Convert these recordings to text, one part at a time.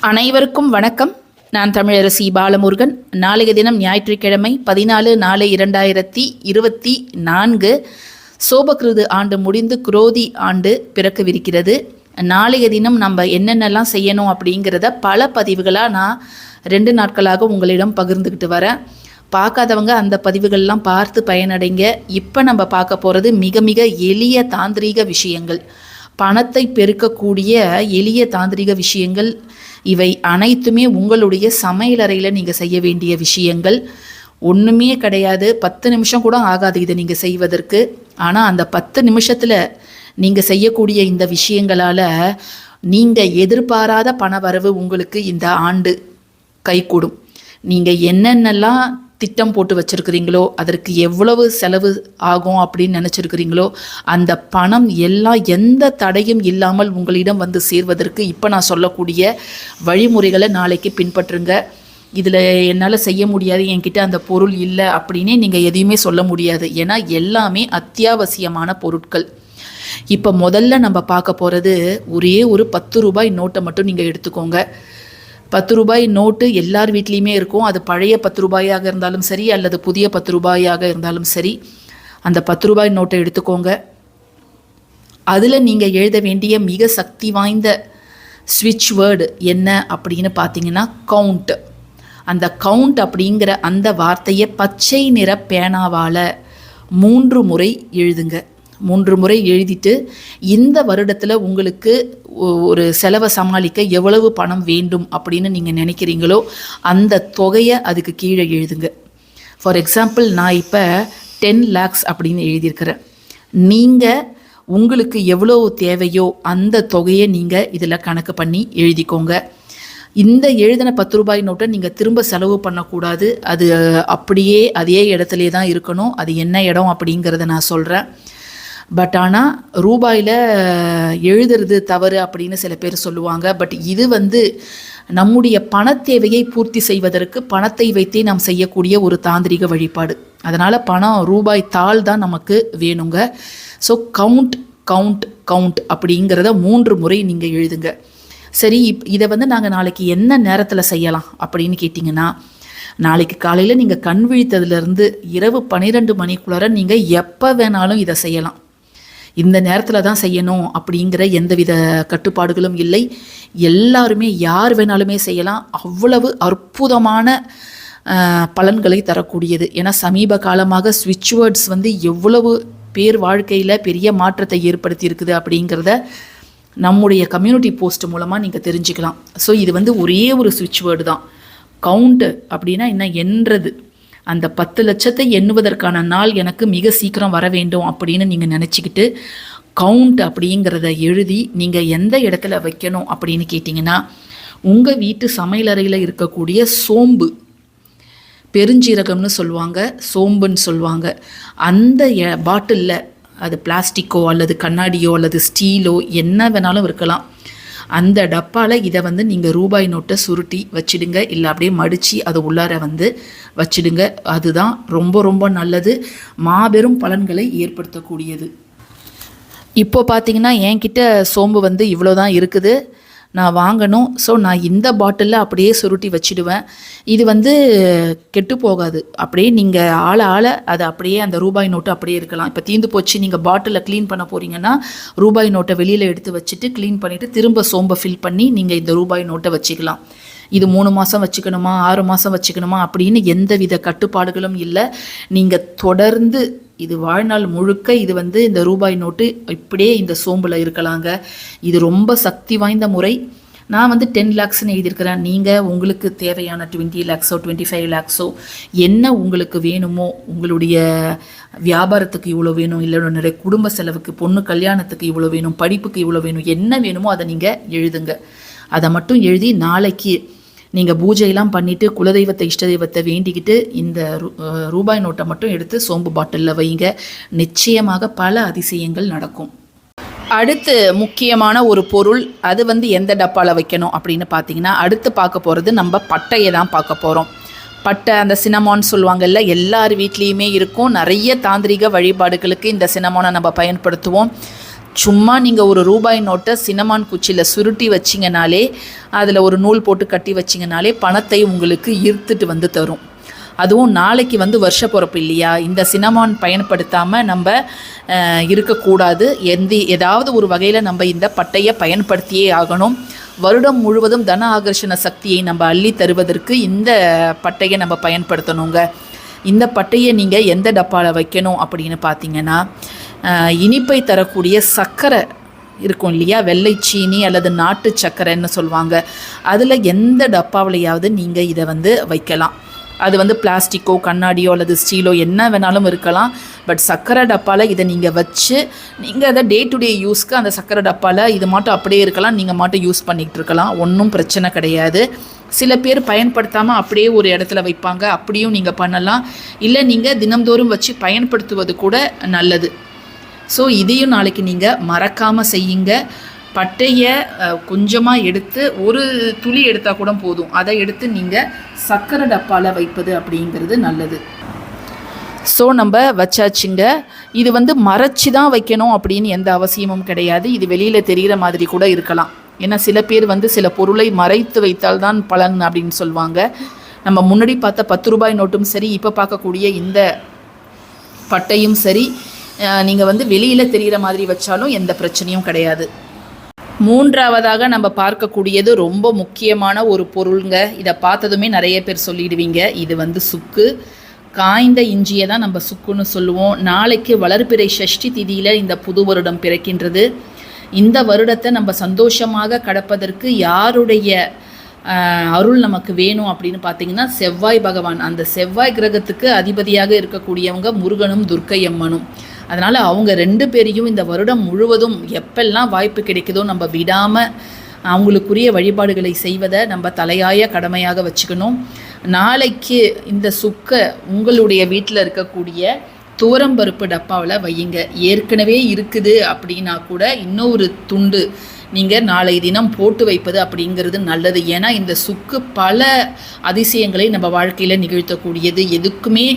அனைவருக்கும் வணக்கம். நான் தமிழரசி பாலமுருகன். நாளைய தினம் ஞாயிற்றுக்கிழமை 14/4/2024 சோபகிருது ஆண்டு முடிந்து குரோதி ஆண்டு பிறக்கவிருக்கிறது. நாளைய தினம் நம்ம என்னென்னலாம் செய்யணும் அப்படிங்கிறத பல பதிவுகளாக நான் 2 நாட்களாக உங்களிடம் பகிர்ந்துக்கிட்டு வரேன். பார்க்காதவங்க அந்த பதிவுகள்லாம் பார்த்து பயனடைங்க. இப்போ நம்ம பார்க்க போகிறது மிக மிக எளிய தாந்திரீக விஷயங்கள், பணத்தை பெருக்கக்கூடிய எளிய தாந்திரிக விஷயங்கள். இவை அனைத்துமே உங்களுடைய சமையலறையில் நீங்கள் செய்ய வேண்டிய விஷயங்கள். ஒன்றுமே கிடையாது, 10 நிமிஷம் கூட ஆகாது இதை நீங்கள் செய்வதற்கு. ஆனால் அந்த 10 நிமிஷத்தில் நீங்கள் செய்யக்கூடிய இந்த விஷயங்களால் நீங்கள் எதிர்பாராத பண வரவு உங்களுக்கு இந்த ஆண்டு கைகூடும். நீங்கள் என்னென்னலாம் திட்டம் போட்டு வச்சுருக்கிறீங்களோ, அதற்கு எவ்வளவு செலவு ஆகும் அப்படின்னு நினச்சிருக்கிறீங்களோ, அந்த பணம் எல்லாம் எந்த தடையும் இல்லாமல் உங்களிடம் வந்து சேர்வதற்கு இப்போ நான் சொல்லக்கூடிய வழிமுறைகளை நாளைக்கு பின்பற்றுங்க. இதில் என்னால் செய்ய முடியாது, என்கிட்ட அந்த பொருள் இல்லை அப்படின்னே நீங்கள் எதையுமே சொல்ல முடியாது. ஏன்னா எல்லாமே அத்தியாவசியமான பொருட்கள். இப்போ முதல்ல நம்ம பார்க்க போகிறது ஒரே ஒரு 10 ரூபாய் நோட்டை மட்டும் நீங்கள் எடுத்துக்கோங்க. 10 ரூபாய் நோட்டு எல்லார் வீட்லேயுமே இருக்கும். அது பழைய 10 ரூபாயாக இருந்தாலும் சரி, அல்லது புதிய 10 ரூபாயாக இருந்தாலும் சரி, அந்த 10 ரூபாய் நோட்டை எடுத்துக்கோங்க. அதில் நீங்கள் எழுத வேண்டிய மிக சக்தி வாய்ந்த ஸ்விட்ச் வேர்டு என்ன அப்படின்னு பார்த்தீங்கன்னா கவுண்ட். அந்த கவுண்ட் அப்படிங்கிற அந்த வார்த்தையை பச்சை நிற பேனாவால் 3 முறை எழுதுங்க. 3 முறை எழுதிட்டு இந்த வருடத்தில் உங்களுக்கு ஒரு செலவை சமாளிக்க எவ்வளவு பணம் வேண்டும் அப்படின்னு நீங்கள் நினைக்கிறீங்களோ அந்த தொகையை அதுக்கு கீழே எழுதுங்க. ஃபார் எக்ஸாம்பிள், நான் இப்போ 10 lakhs அப்படின்னு எழுதியிருக்கிறேன். நீங்கள் உங்களுக்கு எவ்வளோ தேவையோ அந்த தொகையை நீங்கள் இதில் கணக்கு பண்ணி எழுதிக்கோங்க. இந்த எழுதின 10 ரூபாய் நோட்டை நீங்கள் திரும்ப செலவு பண்ணக்கூடாது. அது அப்படியே அதே இடத்துல தான் இருக்கணும். அது என்ன இடம் அப்படிங்கிறத நான் சொல்கிறேன். பட் ஆனால் ரூபாயில் எழுதுறது தவறு அப்படின்னு சில பேர் சொல்லுவாங்க. பட் இது நம்முடைய பணத்தேவையை பூர்த்தி செய்வதற்கு பணத்தை வைத்தே நாம் செய்யக்கூடிய ஒரு தாந்திரிக வழிபாடு. அதனால் ரூபாய் தாள் தான் நமக்கு வேணுங்க. ஸோ கவுண்ட் கவுண்ட் கவுண்ட் அப்படிங்கிறத 3 முறை நீங்கள் எழுதுங்க. சரி, இதை நாங்கள் நாளைக்கு என்ன நேரத்தில் செய்யலாம் அப்படின்னு கேட்டிங்கன்னா, நாளைக்கு காலையில் நீங்கள் கண் விழித்ததுலேருந்து இரவு 12 மணிக்குள்ளார நீங்கள் எப்போ வேணாலும் இதை செய்யலாம். இந்த நேரத்தில் தான் செய்யணும் அப்படிங்கிற எந்தவித கட்டுப்பாடுகளும் இல்லை. எல்லாருமே யார் வேணாலுமே செய்யலாம். அவ்வளவு அற்புதமான பலன்களை தரக்கூடியது. ஏன்னா சமீப காலமாக ஸ்விட்ச் வேர்ட்ஸ் எவ்வளவு பேர் வாழ்க்கையில் பெரிய மாற்றத்தை ஏற்படுத்தி இருக்குது அப்படிங்கிறத நம்முடைய கம்யூனிட்டி போஸ்ட் மூலமாக நீங்கள் தெரிஞ்சுக்கலாம். ஸோ இது ஒரே ஒரு ஸ்விட்ச் வேர்டு தான். கவுண்ட் அப்படின்னா என்ன, எண்றது. அந்த 10 லட்சத்தை எண்ணுவதற்கான நாள் எனக்கு மிக சீக்கிரம் வர வேண்டும் அப்படின்னு நீங்கள் நினச்சிக்கிட்டு கவுண்ட் அப்படிங்கிறத எழுதி நீங்கள் எந்த இடத்துல வைக்கணும் அப்படின்னு கேட்டிங்கன்னா, உங்கள் வீட்டு சமையலறையில் இருக்கக்கூடிய சோம்பு, பெருஞ்சீரகம்னு சொல்லுவாங்க, சோம்புன்னு சொல்லுவாங்க, அந்த பாட்டிலில், அது பிளாஸ்டிக்கோ அல்லது கண்ணாடியோ அல்லது ஸ்டீலோ என்ன வேணாலும் இருக்கலாம், அந்த டப்பாவில் இதை நீங்கள் ரூபாய் நோட்டை சுருட்டி வச்சிடுங்க. இல்லை அப்படியே மடித்து அதை உள்ளார வச்சிடுங்க. அதுதான் ரொம்ப ரொம்ப நல்லது, மாபெரும் பலன்களை ஏற்படுத்தக்கூடியது. இப்போ பார்த்தீங்கன்னா என்கிட்ட சோம்பு இவ்வளோ தான் இருக்குது, நான் வாங்கணும். ஸோ நான் இந்த பாட்டிலில் அப்படியே சுருட்டி வச்சிடுவேன். இது கெட்டு போகாது. அப்படியே நீங்கள் ஆள அது அப்படியே அந்த ரூபாய் நோட்டு அப்படியே இருக்கலாம். இப்போ தீந்து போச்சு, நீங்கள் பாட்டிலில் க்ளீன் பண்ண போகிறீங்கன்னா ரூபாய் நோட்டை வெளியில் எடுத்து வச்சுட்டு க்ளீன் பண்ணிவிட்டு திரும்ப சோம்பை ஃபில் பண்ணி நீங்கள் இந்த ரூபாய் நோட்டை வச்சுக்கலாம். இது 3 மாதம் வச்சுக்கணுமா, 6 மாதம் வச்சுக்கணுமா அப்படின்னு எந்தவித கட்டுப்பாடுகளும் இல்லை. நீங்கள் தொடர்ந்து இது வாழ்நாள் முழுக்க இது இந்த ரூபாய் நோட்டு இப்படியே இந்த சோம்பில் இருக்கலாங்க. இது ரொம்ப சக்தி வாய்ந்த முறை. நான் 10 lakhsன்னு எழுதியிருக்கிறேன். நீங்கள் உங்களுக்கு தேவையான 20 lakhsோ 25 lakhsோ என்ன உங்களுக்கு வேணுமோ, உங்களுடைய வியாபாரத்துக்கு இவ்வளோ வேணும், இல்லை நிறைய குடும்ப செலவுக்கு, பொண்ணு கல்யாணத்துக்கு இவ்வளோ வேணும், படிப்புக்கு இவ்வளோ வேணும், என்ன வேணுமோ அதை நீங்கள் எழுதுங்க. அதை மட்டும் எழுதி நாளைக்கு நீங்கள் பூஜையெல்லாம் பண்ணிவிட்டு குலதெய்வத்தை இஷ்ட தெய்வத்தை வேண்டிக்கிட்டு இந்த ரூபாய் நோட்டை மட்டும் எடுத்து சோம்பு பாட்டிலில் வைங்க. நிச்சயமாக பல அதிசயங்கள் நடக்கும். அடுத்து முக்கியமான ஒரு பொருள், அது எந்த டப்பாவில் வைக்கணும் அப்படின்னு பார்த்தீங்கன்னா, அடுத்து பார்க்க போகிறது நம்ம பட்டையை தான் பார்க்க போகிறோம். பட்டை, அந்த சினமான்னு சொல்லுவாங்கல்ல, எல்லார் வீட்லேயுமே இருக்கும். நிறைய தாந்திரிக வழிபாடுகளுக்கு இந்த சினமானை நம்ம பயன்படுத்துவோம். சும்மா நீங்கள் ஒரு ரூபாய் நோட்டை சின்னமான் குச்சியில் சுருட்டி வச்சிங்கனாலே, அதில் ஒரு நூல் போட்டு கட்டி வச்சிங்கனாலே பணத்தை உங்களுக்கு ஈர்த்துட்டு வந்து தரும். அதுவும் நாளைக்கு வந்து வருஷ பிறப்பு இல்லையா, இந்த சின்னமான் பயன்படுத்தாமல் நம்ம இருக்கக்கூடாது. ஏதாவது ஒரு வகையில் நம்ம இந்த பட்டையை பயன்படுத்தியே ஆகணும். வருடம் முழுவதும் தன ஆகர்ஷண சக்தியை நம்ம அள்ளி தருவதற்கு இந்த பட்டையை நம்ம பயன்படுத்தணுங்க. இந்த பட்டையை நீங்கள் எந்த டப்பாவில் வைக்கணும் அப்படின்னு பார்த்தீங்கன்னா, இனிப்பை தரக்கூடிய சர்க்கரை இருக்கும் இல்லையா, வெள்ளை சீனி அல்லது நாட்டு சர்க்கரைன்னு சொல்லுவாங்க, அதில் எந்த டப்பாவிலையாவது நீங்கள் இதை வந்து வைக்கலாம். அது வந்து பிளாஸ்டிக்கோ கண்ணாடியோ அல்லது ஸ்டீலோ என்ன வேணாலும் இருக்கலாம். பட் சர்க்கரை டப்பாவில் இதை நீங்கள் வச்சு நீங்கள் அதை டே டு டே யூஸ்க்கு அந்த சர்க்கரை டப்பாவில் இது மட்டும் அப்படியே இருக்கலாம், நீங்கள் மட்டும் யூஸ் பண்ணிகிட்டு இருக்கலாம், ஒன்றும் பிரச்சனை கிடையாது. சில பேர் பயன்படுத்தாமல் அப்படியே ஒரு இடத்துல வைப்பாங்க, அப்படியும் நீங்கள் பண்ணலாம். இல்லை நீங்கள் தினம்தோறும் வச்சு பயன்படுத்துவது கூட நல்லது. ஸோ இதையும் நாளைக்கு நீங்கள் மறக்காமல் செய்யுங்க. பட்டையை கொஞ்சமாக எடுத்து ஒரு துளி எடுத்தால் கூட போதும், அதை எடுத்து நீங்கள் சர்க்கரை டப்பாவில் வைப்பது அப்படிங்கிறது நல்லது. ஸோ நம்ம வச்சாச்சுங்க. இது வந்து மறைச்சி தான் வைக்கணும் அப்படின்னு எந்த அவசியமும் கிடையாது. இது வெளியில் தெரிகிற மாதிரி கூட இருக்கலாம். ஏன்னா சில பேர் வந்து சில பொருளை மறைத்து வைத்தால்தான் பலன் அப்படின்னு சொல்லுவாங்க. நம்ம முன்னாடி பார்த்த 10 ரூபாய் நோட்டும் சரி, இப்போ பார்க்கக்கூடிய இந்த பட்டையும் சரி, நீங்கள் வந்து வெளியில் தெரிகிற மாதிரி வச்சாலும் எந்த பிரச்சனையும் கிடையாது. மூன்றாவதாக நம்ம பார்க்கக்கூடியது ரொம்ப முக்கியமான ஒரு பொருளுங்க. இதை பார்த்ததுமே நிறைய பேர் சொல்லிடுவீங்க, இது வந்து சுக்கு. காய்ந்த இஞ்சியை தான் நம்ம சுக்குன்னு சொல்லுவோம். நாளைக்கு வளர்பிறை சஷ்டி திதியில் இந்த புது வருடம் பிறக்கின்றது. இந்த வருடத்தை நம்ம சந்தோஷமாக கடப்பதற்கு யாருடைய அருள் நமக்கு வேணும் அப்படின்னு பார்த்தீங்கன்னா, செவ்வாய் பகவான். அந்த செவ்வாய் கிரகத்துக்கு அதிபதியாக இருக்கக்கூடியவங்க முருகனும் துர்க்கை அம்மனும். அதனால் அவங்க 2 பேரையும் இந்த வருடம் முழுவதும் எப்பெல்லாம் வாய்ப்பு கிடைக்குதோ நம்ம விடாமல் அவங்களுக்குரிய வழிபாடுகளை செய்வதை நம்ம தலையாய கடமையாக வச்சுக்கணும். நாளைக்கு இந்த சுக்கை உங்களுடைய வீட்டில் இருக்கக்கூடிய துவரம்பருப்பு டப்பாவில் வையுங்க. ஏற்கனவே இருக்குது அப்படின்னா கூட இன்னொரு துண்டு நீங்கள் நாளை தினம் போட்டு வைப்பது அப்படிங்கிறது நல்லது. ஏன்னா இந்த சுக்கு பல அதிசயங்களை நம்ம வாழ்க்கையில் நிகழ்த்தக்கூடியது. எதுக்குமே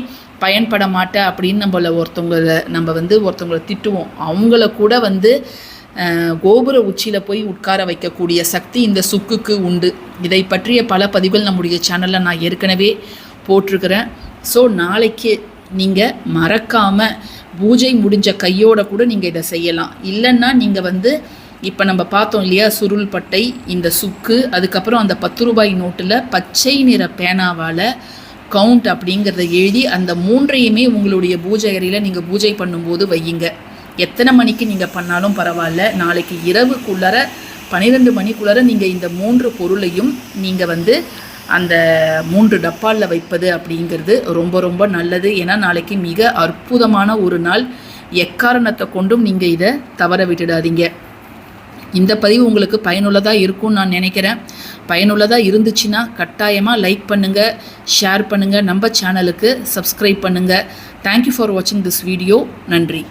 பயன்பட மாட்டேன் அப்படின்னு ஒருத்தவங்களை திட்டுவோம். அவங்கள கூட வந்து கோபுர உச்சியில் போய் உட்கார வைக்கக்கூடிய சக்தி இந்த சுக்குக்கு உண்டு. இதை பற்றிய பல பதிவுகள் நம்முடைய சேனலில் நான் ஏற்கனவே போட்டிருக்கிறேன். ஸோ நாளைக்கு நீங்கள் மறக்காமல் பூஜை முடிஞ்ச கையோட கூட நீங்கள் இதை செய்யலாம். இல்லைன்னா நீங்கள் வந்து இப்போ நம்ம பார்த்தோம் இல்லையா, சுருள் பட்டை, இந்த சுக்கு, அதுக்கப்புறம் அந்த 10 ரூபாய் நோட்டில் பச்சை நிற பேனாவால் கவுண்ட் அப்படிங்கிறத எழுதி அந்த 3ஐயுமே உங்களுடைய பூஜை அறையில் நீங்கள் பூஜை பண்ணும்போது வையுங்க. எத்தனை மணிக்கு நீங்கள் பண்ணாலும் பரவாயில்ல. நாளைக்கு இரவுக்குள்ளார 12 மணிக்குள்ளார நீங்கள் இந்த 3 பொருளையும் நீங்கள் வந்து அந்த 3 டப்பாலில் வைப்பது அப்படிங்கிறது ரொம்ப ரொம்ப நல்லது. ஏன்னா நாளைக்கு மிக அற்புதமான ஒரு நாள். எக்காரணத்தை கொண்டும் நீங்கள் இதை தவற விட்டுடாதீங்க. இந்த பதிவு உங்களுக்கு பயனுள்ளதாக இருக்கும்னு நான் நினைக்கிறேன். பயனுள்ளதாக இருந்துச்சுன்னா கட்டாயமாக லைக் பண்ணுங்கள், ஷேர் பண்ணுங்கள், நம்ம சேனலுக்கு சப்ஸ்கிரைப் பண்ணுங்கள். தேங்க்யூ ஃபார் வாட்சிங் திஸ் வீடியோ. நன்றி.